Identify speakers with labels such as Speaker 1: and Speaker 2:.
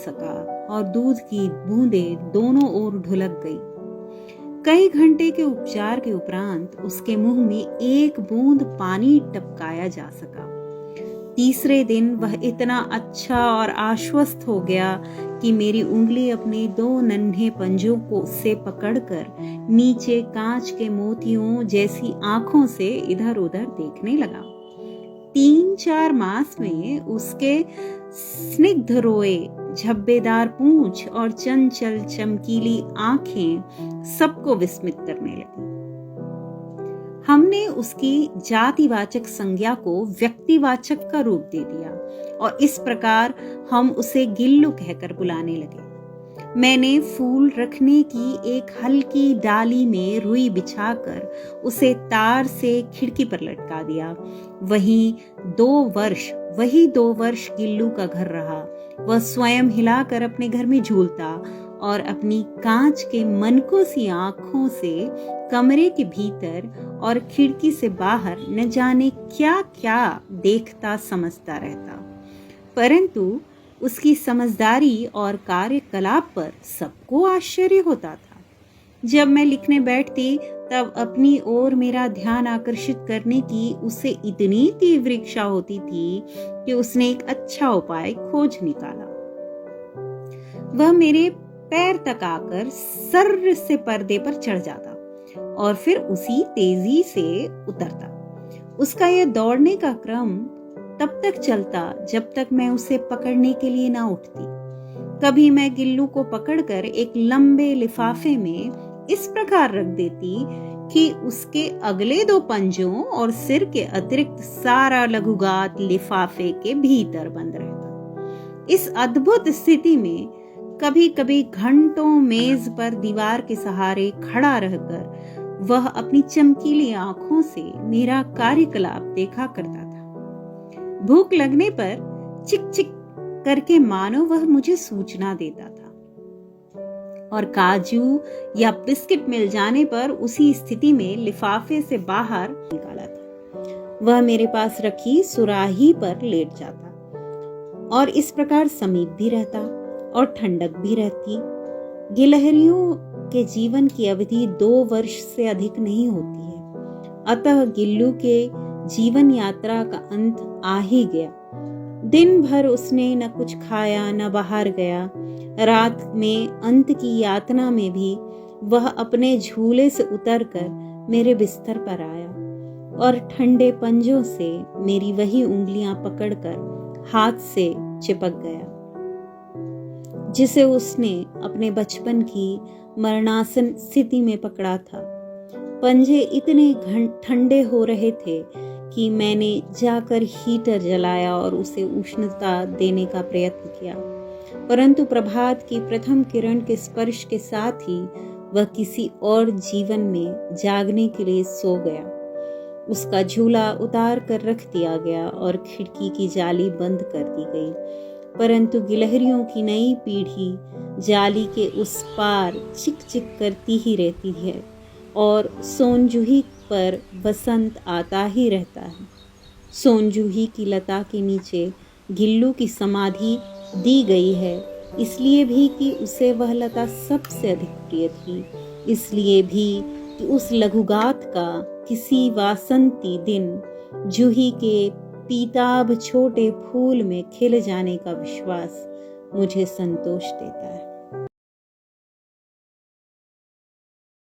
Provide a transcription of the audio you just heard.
Speaker 1: सका और दूध की बूंदें दोनों ओर ढुलक गई। कई घंटे के उपचार के उपरांत उसके मुंह में एक बूंद पानी टपकाया जा सका। तीसरे दिन वह इतना अच्छा और आश्वस्त हो गया कि मेरी उंगली अपने 2 नन्हे पंजों को से पकड़कर नीचे कांच के मोतियों जैसी आंखों से इधर उधर देखने लगा। 3-4 मास में उसके स्निग्ध रोए, झब्बेदार पूंछ और चंचल चमकीली आंखें सबको विस्मित करने लगी। हमने उसकी जातिवाचक संज्ञा को व्यक्तिवाचक का रूप दे दिया और इस प्रकार हम उसे गिल्लू कहकर बुलाने लगे। मैंने फूल रखने की एक हल्की डाली में रुई बिछाकर उसे तार से खिड़की पर लटका दिया। वही 2 वर्ष गिल्लू का घर रहा। वह स्वयं हिलाकर अपने घर में झूलता और अपनी कांच के मनकों सी आंखों से कमरे के भीतर और खिड़की से बाहर न जाने क्या क्या देखता समझता रहता, परंतु उसकी समझदारी और कार्यकलाप पर सबको आश्चर्य होता था। जब मैं लिखने बैठती तब अपनी ओर मेरा ध्यान आकर्षित करने की उसे इतनी तीव्र इच्छा होती थी कि उसने एक अच्छा उपाय खोज निकाला। वह मेरे पैर तक आकर सर्र से पर्दे पर चढ़ जाता और फिर उसी तेजी से उतरता। उसका यह दौड़ने का क्रम तब तक चलता जब तक मैं उसे पकड़ने के लिए ना उठती। कभी मैं गिल्लू को पकड़कर एक लंबे लिफाफे में इस प्रकार रख देती कि उसके अगले 2 पंजों और सिर के अतिरिक्त सारा लघुगात लिफाफे के भीतर बंद रहता। इस अद्भुत स्थिति में कभी कभी घंटों मेज पर दीवार के सहारे खड़ा रहकर वह अपनी चमकीली आंखों से मेरा कार्यकलाप देखा करता था। भूख लगने पर चिक चिक करके मानो वह मुझे सूचना देता था और काजू या बिस्किट मिल जाने पर उसी स्थिति में लिफाफे से बाहर निकाला था। वह मेरे पास रखी सुराही पर लेट जाता और इस प्रकार समीप भी रहता और ठंडक भी रहती। गिलहरियों के जीवन की अवधि 2 वर्ष से अधिक नहीं होती है, अतः गिल्लू के जीवन यात्रा का अंत आ ही गया। दिन भर उसने न कुछ खाया न बाहर गया। रात में अंत की यातना में भी वह अपने झूले से उतरकर मेरे बिस्तर पर आया और ठंडे पंजों से मेरी वही उंगलियां पकड़कर हाथ से चिपक गया जिसे उसने अपने बचपन की मरणासन स्थिति में पकड़ा था। पंजे इतने ठंडे हो रहे थे कि मैंने जाकर हीटर जलाया और उसे उष्णता देने का प्रयत्न किया, परंतु प्रभात की प्रथम किरण के स्पर्श के साथ ही वह किसी और जीवन में जागने के लिए सो गया। उसका झूला उतार कर रख दिया गया और खिड़की की जाली बंद कर दी गई, परंतु गिलहरियों की नई पीढ़ी जाली के उस पार चिक चिक करती ही रहती है और सोनजूही पर बसंत आता ही रहता है। सोनजूही की लता के नीचे गिल्लू की समाधि दी गई है, इसलिए भी कि उसे वह लता सबसे अधिक प्रिय थी, इसलिए भी कि उस लघुगात का किसी वासंती दिन जूही के पीताभ छोटे फूल में खिल जाने का विश्वास मुझे संतोष देता है।